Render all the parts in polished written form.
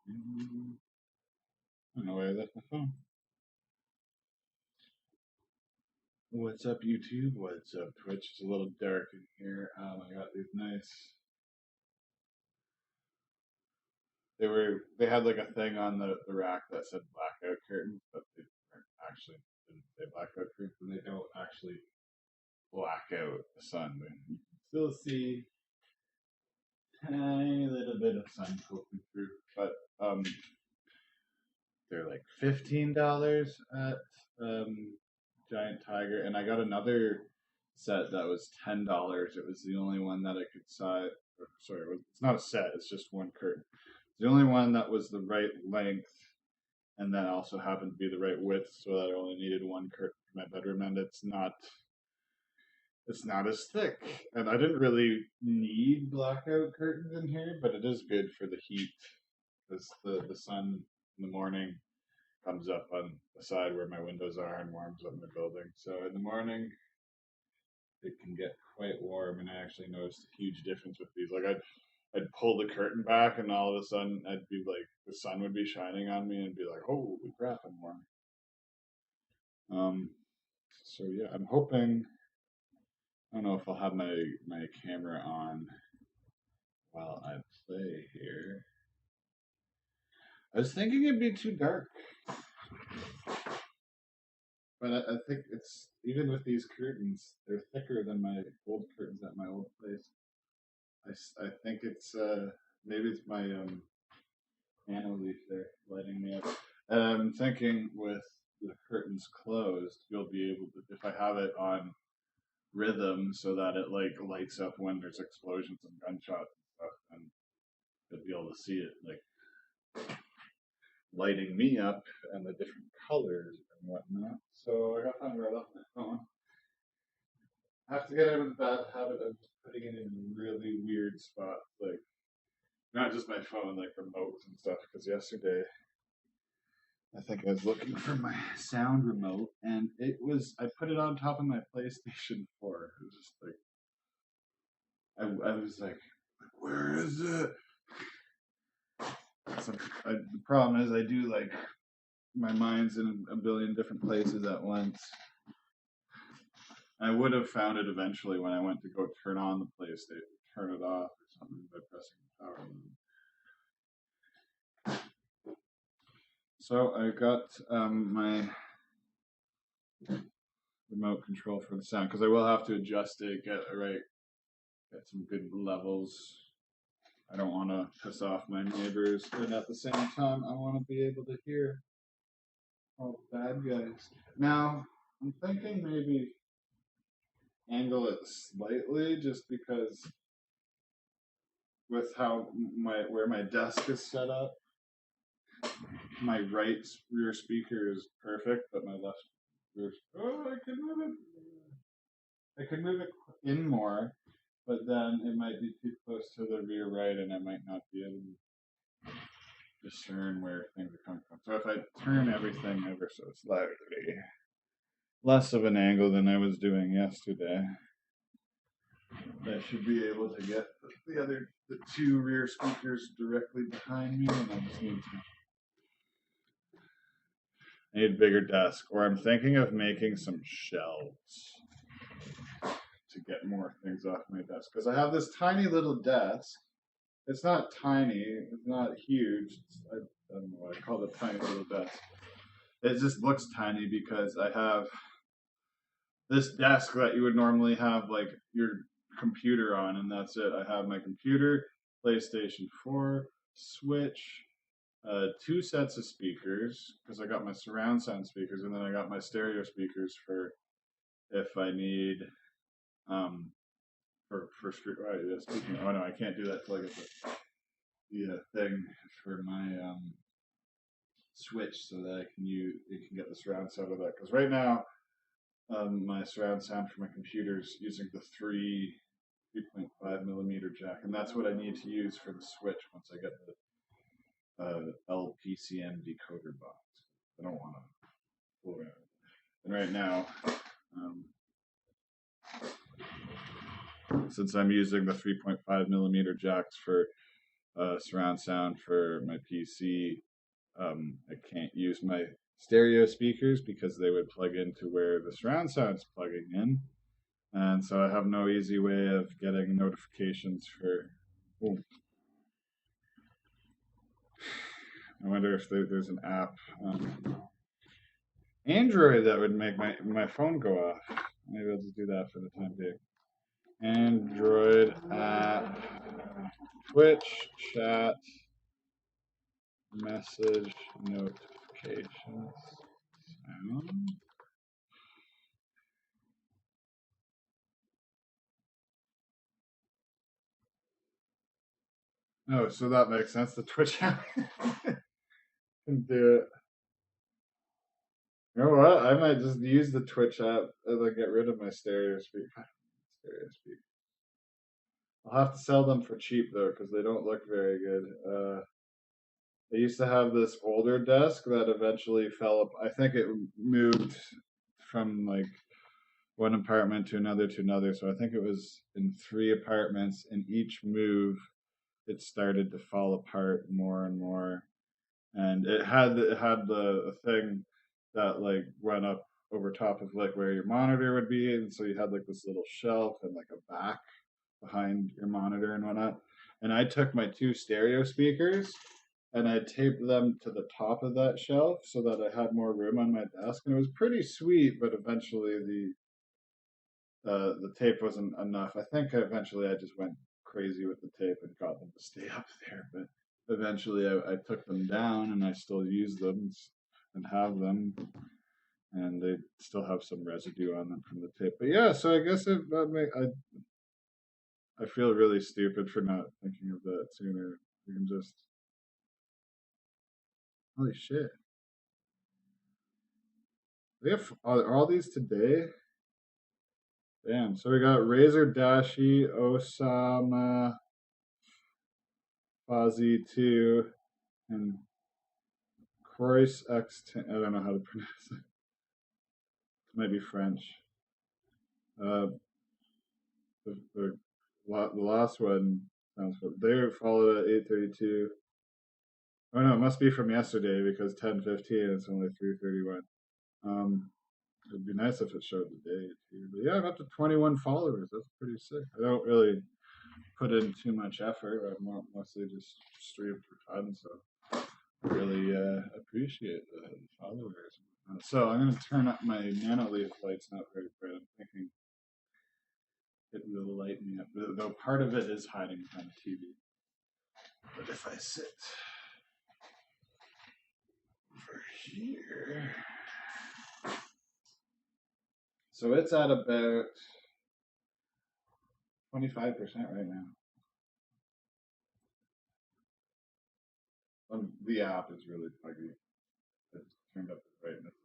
I don't know where I left my phone. What's up, YouTube? What's up, Twitch? It's a little dark in here. I got these nice. They had like a thing on the rack that said blackout curtains, but they weren't actually didn't say blackout curtains, and they don't actually black out the sun. But you can still see a tiny little bit of sun poking through. But they're like $15 at Giant Tiger, and I got another set that was $10. It was the only one that I could size. Sorry, it's not a set. It's just one curtain. It's the only one that was the right length, and then also happened to be the right width, so that I only needed one curtain for my bedroom, and it's not as thick. And I didn't really need blackout curtains in here, but it is good for the heat because the sun in the morning comes up on the side where my windows are and warms up my building. So in the morning, it can get quite warm, and I actually noticed a huge difference with these. Like I'd pull the curtain back, and all of a sudden, I'd be like, the sun would be shining on me, and be like, "Holy crap, I'm warm." Um, so yeah, I'm hoping. I don't know if I'll have my camera on while I play here. I was thinking it'd be too dark, but I think it's even with these curtains, they're thicker than my old curtains at my old place. I think it's maybe it's my nano leaf there lighting me up. And I'm thinking with the curtains closed, you'll be able to, if I have it on rhythm so that it like lights up when there's explosions and gunshots and stuff, and you'll be able to see it like lighting me up and the different colors and whatnot. So I got that right off my phone. I have to get out of the bad habit of putting it in really weird spots, like not just my phone, like remotes and stuff. Because yesterday, I think I was looking for my sound remote, and I put it on top of my PlayStation 4. It was just like, I was like, where is it? So the problem is, I do like, my mind's in a billion different places at once. I would have found it eventually when I went to go turn on the PlayStation, turn it off or something by pressing the power button. So I got my remote control for the sound, because I will have to adjust it, get it right, get some good levels. I don't want to piss off my neighbors, and at the same time, I want to be able to hear all the bad guys. Now, I'm thinking maybe angle it slightly, just because with how where my desk is set up, my right rear speaker is perfect, but my left rear. Oh, I can move it. I could move it in more, but then it might be too close to the rear right, and I might not be able to discern where things are coming from. So if I turn everything ever so slightly, less of an angle than I was doing yesterday, I should be able to get the two rear speakers directly behind me, and I just need a bigger desk. Or I'm thinking of making some shelves to get more things off my desk, because I have this tiny little desk. It's not tiny. It's not huge. I don't know why I call it a tiny little desk. It just looks tiny because I have this desk that you would normally have like your computer on, and that's it. I have my computer, PlayStation 4, Switch, two sets of speakers, because I got my surround sound speakers, and then I got my stereo speakers for if I need for speaking. Oh no, I can't do that till I get the thing for my Switch, so that it can get the surround sound of that. Because right now, my surround sound for my computer is using the 3.5 millimeter jack, and that's what I need to use for the Switch once I get the LPCM decoder box. I don't want to fool around. And right now, since I'm using the 3.5 millimeter jacks for surround sound for my PC. I can't use my stereo speakers because they would plug into where the surround sound's plugging in. And so I have no easy way of getting notifications for. Oh, I wonder if there's an app on Android that would make my phone go off. Maybe I'll just do that for the time being. Android app, Twitch chat, message notifications. Sound. Oh, so that makes sense. The Twitch app can do it. You know what? I might just use the Twitch app and then get rid of my stereo speaker. Stereo speaker. I'll have to sell them for cheap though, because they don't look very good. I used to have this older desk that eventually fell up. I think it moved from like one apartment to another. So I think it was in 3 apartments. In each move, it started to fall apart more and more. And it had the thing that like went up over top of like where your monitor would be, and so you had like this little shelf and like a back behind your monitor and whatnot. And I took my 2 stereo speakers and I taped them to the top of that shelf so that I had more room on my desk. And it was pretty sweet, but eventually the tape wasn't enough. I think eventually I just went crazy with the tape and got them to stay up there. But eventually I took them down and I still use them and have them. And they still have some residue on them from the tape. But yeah, so I guess I feel really stupid for not thinking of that sooner. We can just holy shit. We have are all these today? Damn. So we got Razor Dashi, Osama, Fozzie 2, and Croix X10. I don't know how to pronounce it. It might be French. Uh, the last one sounds good. They followed at 8:32. Oh no, it must be from yesterday because 10:15. It's only 3:31. It'd be nice if it showed the day too. But yeah, I'm up to 21 followers. That's pretty sick. I don't really put in too much effort. I mostly just stream for fun. So I really appreciate the followers. So I'm going to turn up my Nanoleaf lights not very bright. I'm thinking it will light me up. Though part of it is hiding behind the TV. But if I sit over here. So it's at about 25% right now. The app is really buggy. I just turned up the brightness.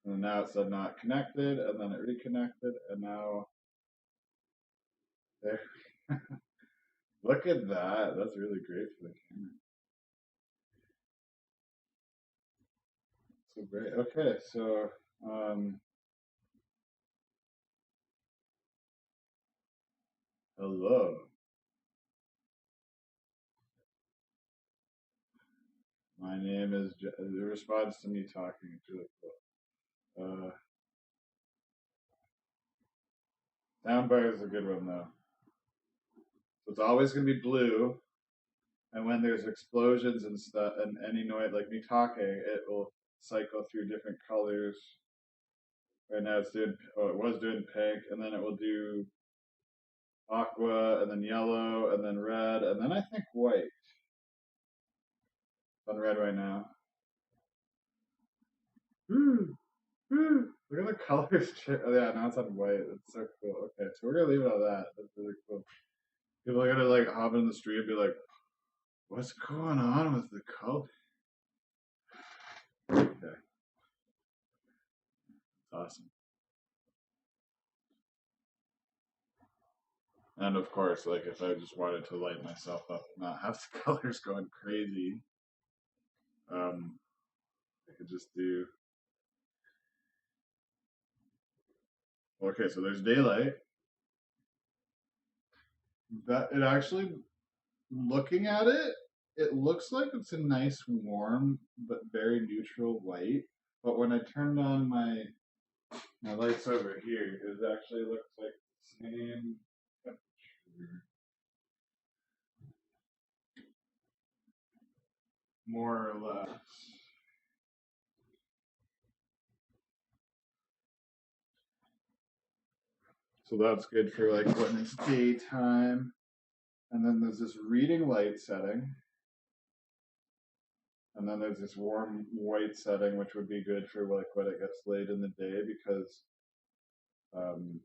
And then now it said not connected, and then it reconnected, and now there. Look at that. That's really great for the camera. So great. Okay, so hello. My name is. The response to me talking is really cool. Soundbar is a good one though. So it's always gonna be blue, and when there's explosions and stuff, and any noise like me talking, it will cycle through different colors. Right now it's doing. Oh, it was doing pink, and then it will do aqua, and then yellow, and then red, and then I think white. It's on red right now. Look at the colors. Oh, yeah, now it's on white. That's so cool. Okay, so we're gonna leave it on that. That's really cool. People are gonna like hop in the street and be like, "What's going on with the color?" Okay, awesome. And of course, like if I just wanted to light myself up and not have the colors going crazy, I could just do. Okay, so there's daylight. That it actually looking at it, it looks like it's a nice warm but very neutral white. But when I turned on my lights over here, it actually looks like the same temperature, more or less. So that's good for like when it's daytime. And then there's this reading light setting. And then there's this warm white setting, which would be good for like when it gets late in the day because um,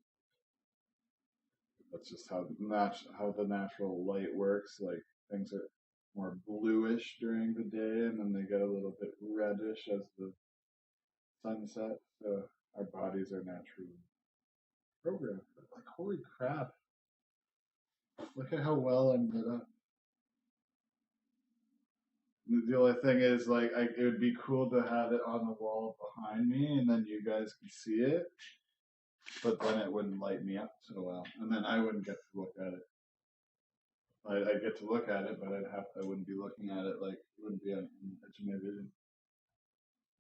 that's just how the natural light works. Like things are more bluish during the day, and then they get a little bit reddish as the sun sets. So our bodies are naturally programmed. Like holy crap! Look at how well I'm lit up. The only thing is, like, it would be cool to have it on the wall behind me, and then you guys can see it. But then it wouldn't light me up so well, and then I wouldn't get to look at it. I'd get to look at it, but I wouldn't be looking at it like it wouldn't be on the edge of my vision.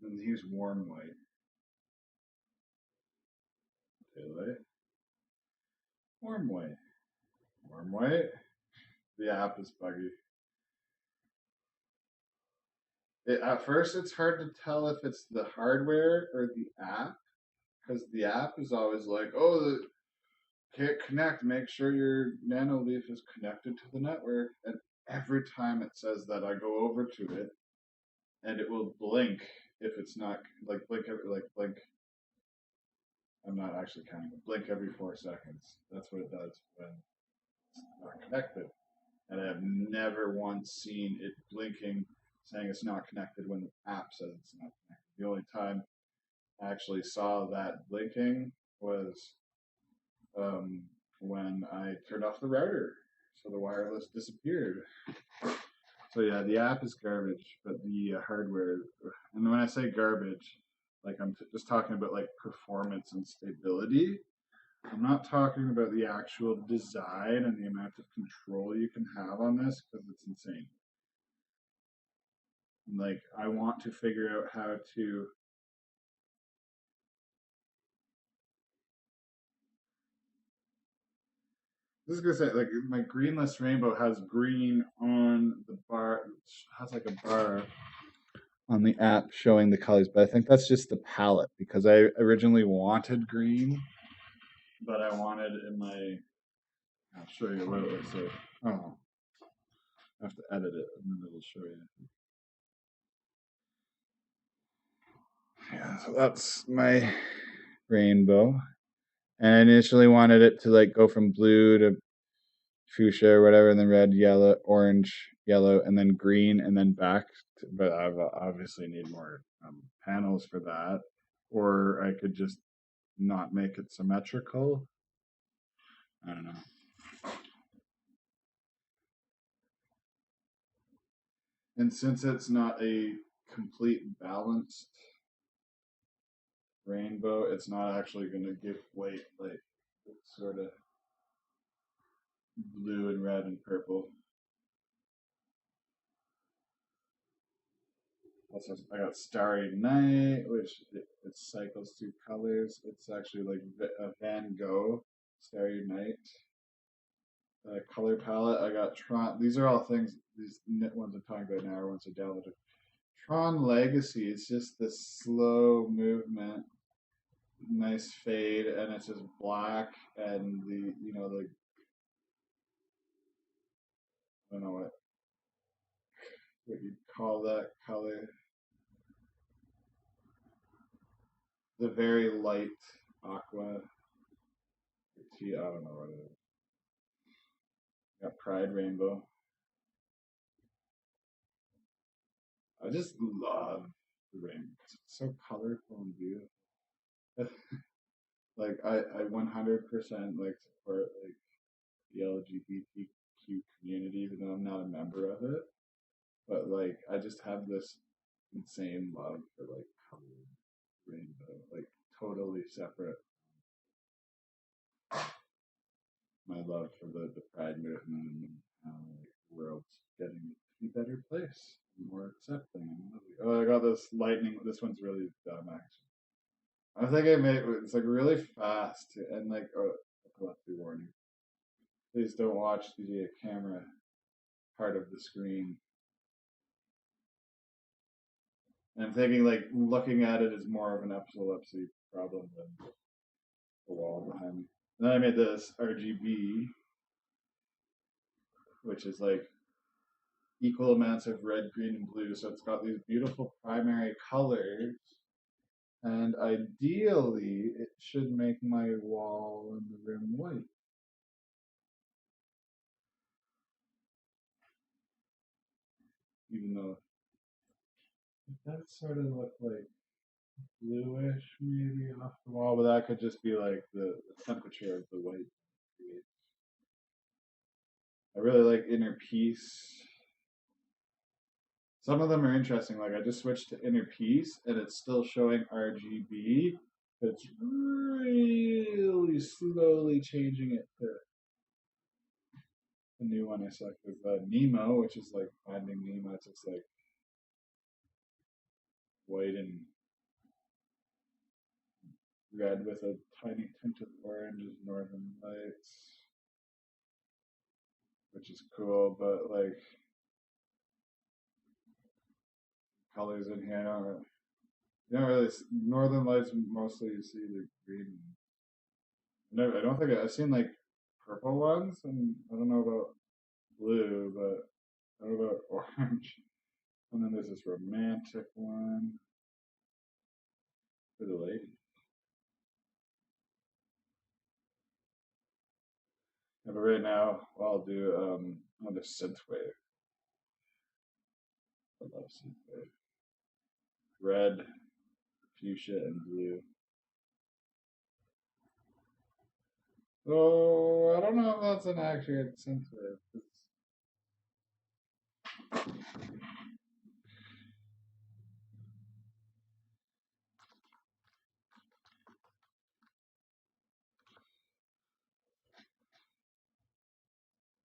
And use warm white. Daylight. Warm white. Warm white. The app is buggy. At first, it's hard to tell if it's the hardware or the app, because the app is always like, "Oh, can't connect. Make sure your nano leaf is connected to the network." And every time it says that, I go over to it, and it will blink if it's not like blink. I'm not actually counting, but blink every 4 seconds. That's what it does when it's not connected. And I have never once seen it blinking saying it's not connected when the app says it's not connected. The only time I actually saw that blinking was when I turned off the router, so the wireless disappeared. So yeah, the app is garbage, but the hardware, and when I say garbage, like I'm just talking about like performance and stability. I'm not talking about the actual design and the amount of control you can have on this because it's insane. Like I want to figure out how to. This is gonna say like my greenless rainbow has green on the bar, has like a bar on the app showing the colors, but I think that's just the palette because I originally wanted green, but I wanted in my. I'll show you what it looks like. Oh, I have to edit it and then it'll show you. Yeah, so that's my rainbow. And I initially wanted it to like go from blue to fuchsia or whatever, and then red, yellow, orange, yellow, and then green, and then back. But I obviously need more panels for that, or I could just not make it symmetrical. I don't know. And since it's not a complete balanced rainbow, it's not actually going to give white like it's sort of blue and red and purple. Also, I got Starry Night, which it cycles through colors. It's actually like a Van Gogh Starry Night color palette. I got Tron. These are all things. These ones I'm talking about now are ones I downloaded. Tron Legacy. It's just this slow movement, nice fade, and it's just black and the I don't know what you'd call that color. The very light aqua. I don't know what it is. Got Pride Rainbow. I just love the rainbow. It's so colorful and beautiful. Like I 100% like support like the LGBTQ community, even though I'm not a member of it. But like I just have this insane love for like colored rainbow, like totally separate my love for the Pride movement and like world's getting to be a better place, more accepting and lovely. Oh, I got this lightning. This one's really dumb, actually. I think I made it's like really fast and like epilepsy warning. Please don't watch the camera part of the screen. And I'm thinking like looking at it is more of an epilepsy problem than the wall behind me. And then I made this RGB, which is like equal amounts of red, green, and blue. So it's got these beautiful primary colors. And ideally, it should make my wall and the room white. Even though it does sort of look like bluish maybe off the wall, but that could just be like the temperature of the white. I really like inner peace. Some of them are interesting. Like I just switched to inner peace and it's still showing RGB. But it's really slowly changing it to the new one I selected, Nemo, which is like Finding Nemo. It's just like white and red with a tiny tint of orange is Northern Lights, which is cool, but like colors in here, you don't really Northern Lights mostly you see the green. I don't think I've seen like purple ones, and I don't know about blue, but I don't know about orange. And then there's this romantic one for the lady. Yeah, but right now, I'll do another synthwave. I love synthwave. Red, fuchsia, and blue. Oh, I don't know if that's an accurate synthwave.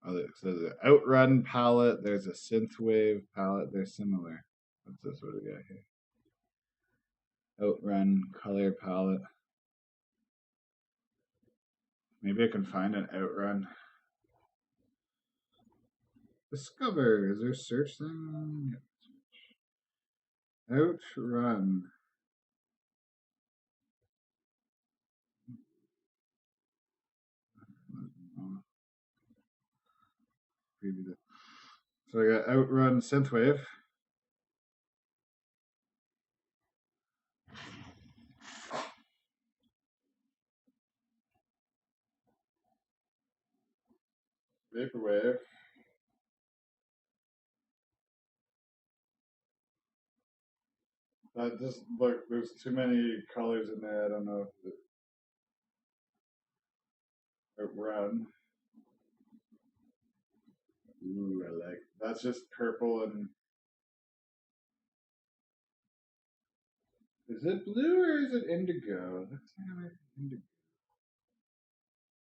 Oh, so there's an Outrun palette. There's a synthwave palette. They're similar. What's this? What do we got here? Outrun color palette. Maybe I can find an Outrun. Discover. Is there a search thing? Outrun. So I got Outrun synthwave. Vaporwave. That just look. There's too many colors in there. I don't know if it Outrun. Ooh, I like. That's just purple and. Is it blue or is it indigo? That's kind of indigo.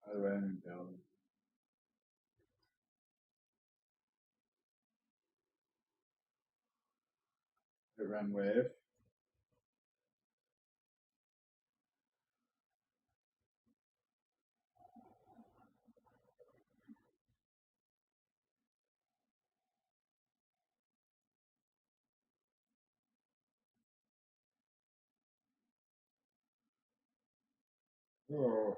By the way, I'm in Belgium. Outrun wave. Oh,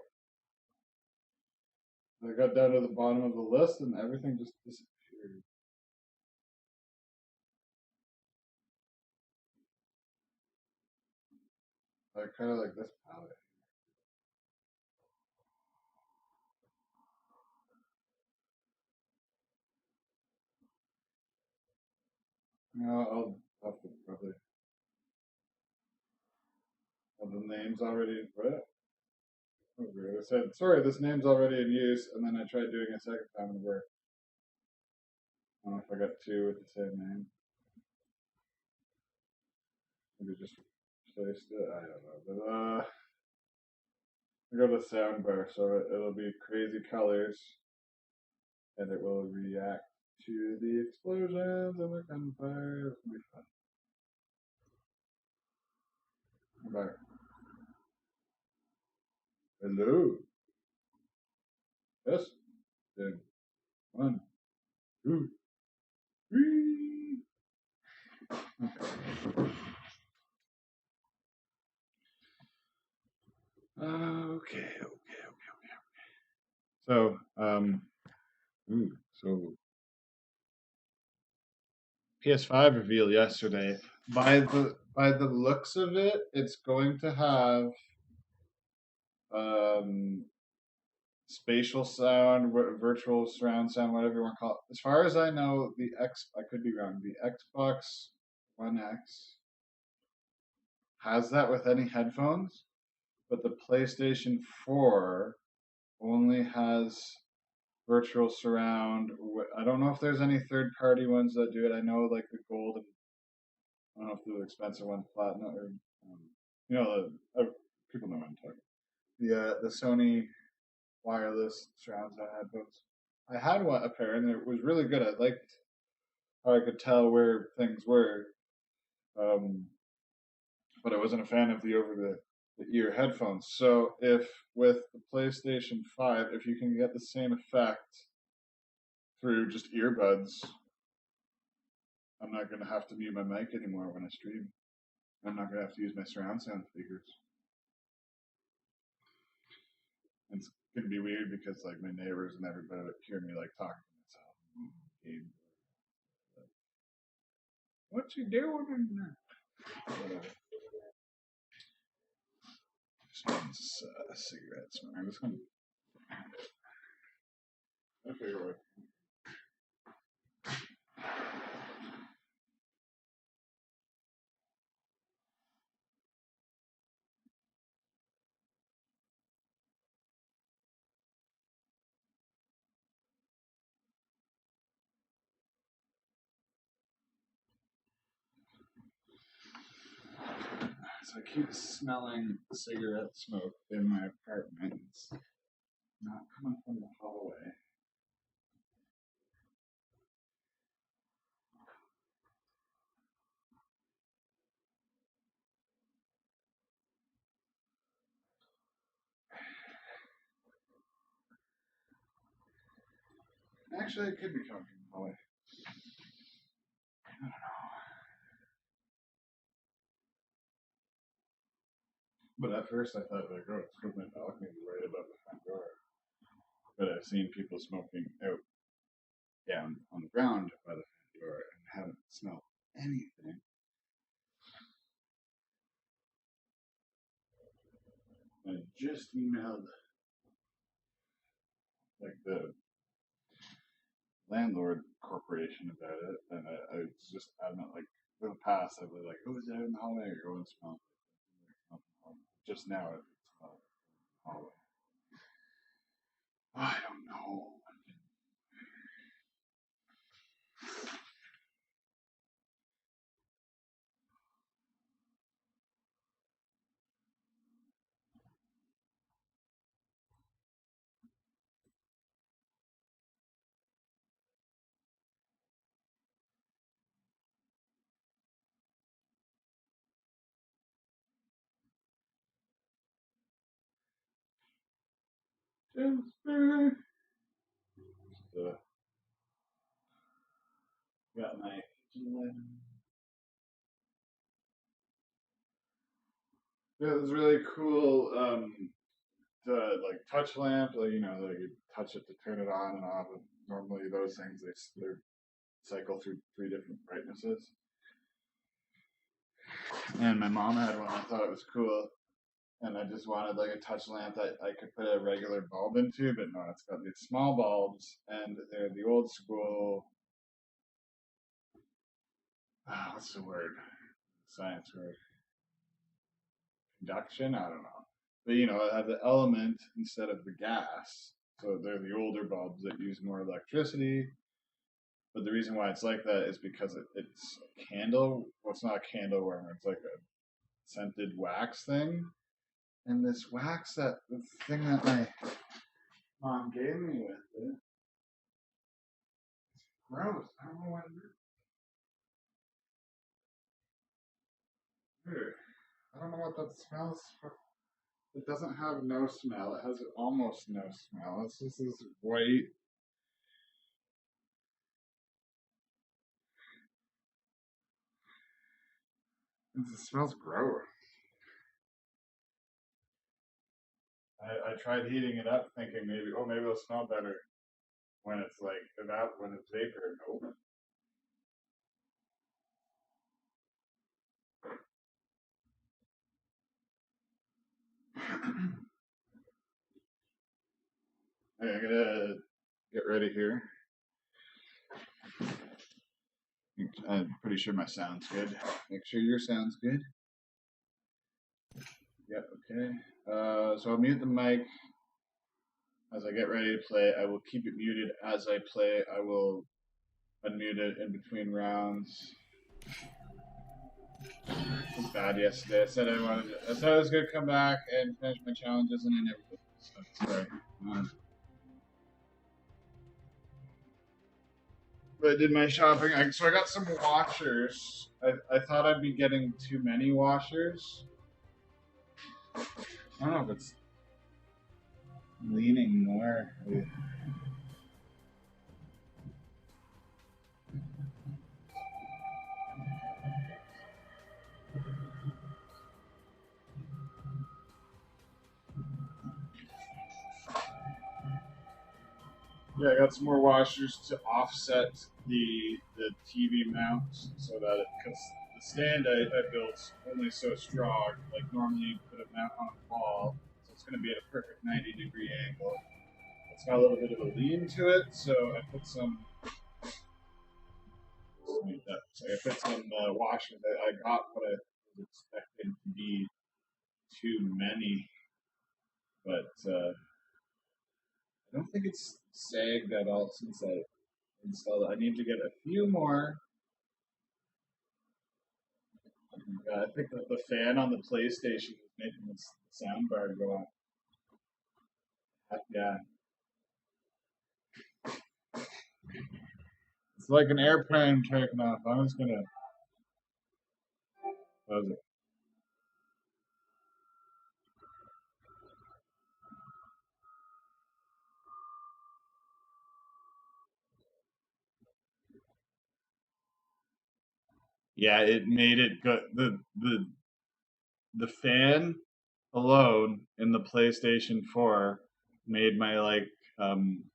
I got down to the bottom of the list and everything just disappeared. I kind of like this palette. I'll have to probably have the names already. What? Oh, weird. I said, sorry, this name's already in use, and then I tried doing it a second time and it worked. I don't know if I got two with the same name. Maybe just replaced it. I don't know. But I go to soundbar, so it'll be crazy colors, and it will react to the explosions and the gunfire. It's gonna be fun. Bye. Hello. Yes. Then 1, 2, 3. Okay. Okay. So, so PS5 reveal yesterday. By the looks of it, it's going to have um, spatial sound, virtual surround sound, whatever you want to call it. As far as I know, I could be wrong. The Xbox One X has that with any headphones, but the PlayStation 4 only has virtual surround. I don't know if there's any third party ones that do it. I know like the gold and I don't know if the expensive ones, platinum or people know what I'm talking. The Sony wireless surround sound headphones. I had a pair and it was really good. I liked how I could tell where things were, um, but I wasn't a fan of the over the ear headphones. So if with the PlayStation 5, if you can get the same effect through just earbuds, I'm not going to have to mute my mic anymore when I stream. I'm not going to have to use my surround sound speakers. It's going to be weird because like my neighbors and everybody would hear me like talking to myself. What you doing in there? Just want cigarettes. I'm just going to. I figure out. So I keep smelling cigarette smoke in my apartment. It's not coming from the hallway. Actually, it could be coming from the hallway. I don't know. But at first I thought, like, oh, it's because my balcony is right above the front door. But I've seen people smoking out down on the ground by the front door and haven't smelled anything. I just emailed like the landlord corporation about it, and I was just adamant, like in the past, I was like, "Oh, is it in the hallway?" Or go and smell. Just now, it smells in the hallway. I don't know. Just, got my yeah, it was really cool. The like touch lamp, like like you touch it to turn it on and off. And normally those things they cycle through 3 different brightnesses. And my mom had one. I thought it was cool, and I just wanted like a touch lamp that I could put a regular bulb into. But no, it's got these small bulbs, and they're the old school. What's the word? Science word. Induction? I don't know. But it has the element instead of the gas. So they're the older bulbs that use more electricity. But the reason why it's like that is because it's a candle. Well, it's not a candle warmer. It's like a scented wax thing. And this wax, the thing that my mom gave me with it, gross. I don't know what it is. Weird. I don't know what that smells. It doesn't have no smell. It has almost no smell. It's just this white. It smells gross. I tried heating it up, thinking maybe it'll smell better when it's like when it's vapor. Nope. Hey, I gotta get ready here. I'm pretty sure my sound's good. Make sure your sound's good. Yep, okay. So I'll mute the mic as I get ready to play. I will keep it muted as I play. I will unmute it in between rounds. It was bad yesterday. I said I said I was gonna come back and finish my challenges, and I never did. So sorry. But I did my shopping. So I got some washers. I thought I'd be getting too many washers. I don't know if it's leaning more. Yeah, I got some more washers to offset the TV mount so that because the stand I built only so strong. Like normally you put a mount on a wall, so it's going to be at a perfect 90-degree angle. It's got a little bit of a lean to it, so I put some. So I put some washers. I got what I was expecting to be too many, but I don't think it's sagged at all since I installed it. I need to get a few more. I think that the fan on the PlayStation is making the sound bar go on. Heck yeah. It's like an airplane taking off. I'm just gonna close it. Yeah, it made it good. The fan alone in the PlayStation 4 made my um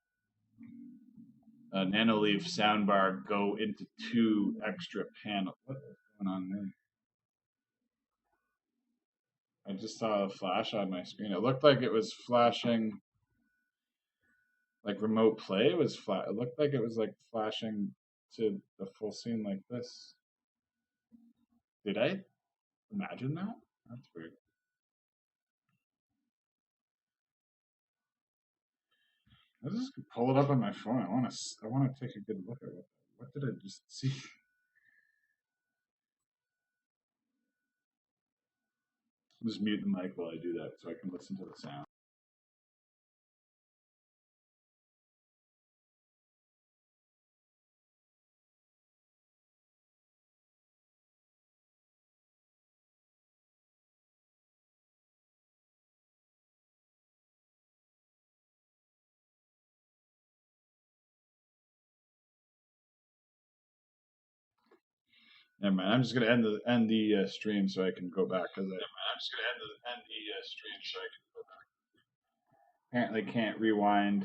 Nanoleaf soundbar go into 2 extra panels. What is going on there? I just saw a flash on my screen. It looked like it was flashing, like remote play was flat. It looked like it was like flashing to the full scene like this. Did I imagine that? That's weird. Let's just pull it up on my phone. I want to take a good look at what did I just see? I'll just mute the mic while I do that so I can listen to the sound. Never mind. I'm just gonna end the stream so I can go back because I'm just gonna end the stream so I can go back. Apparently can't rewind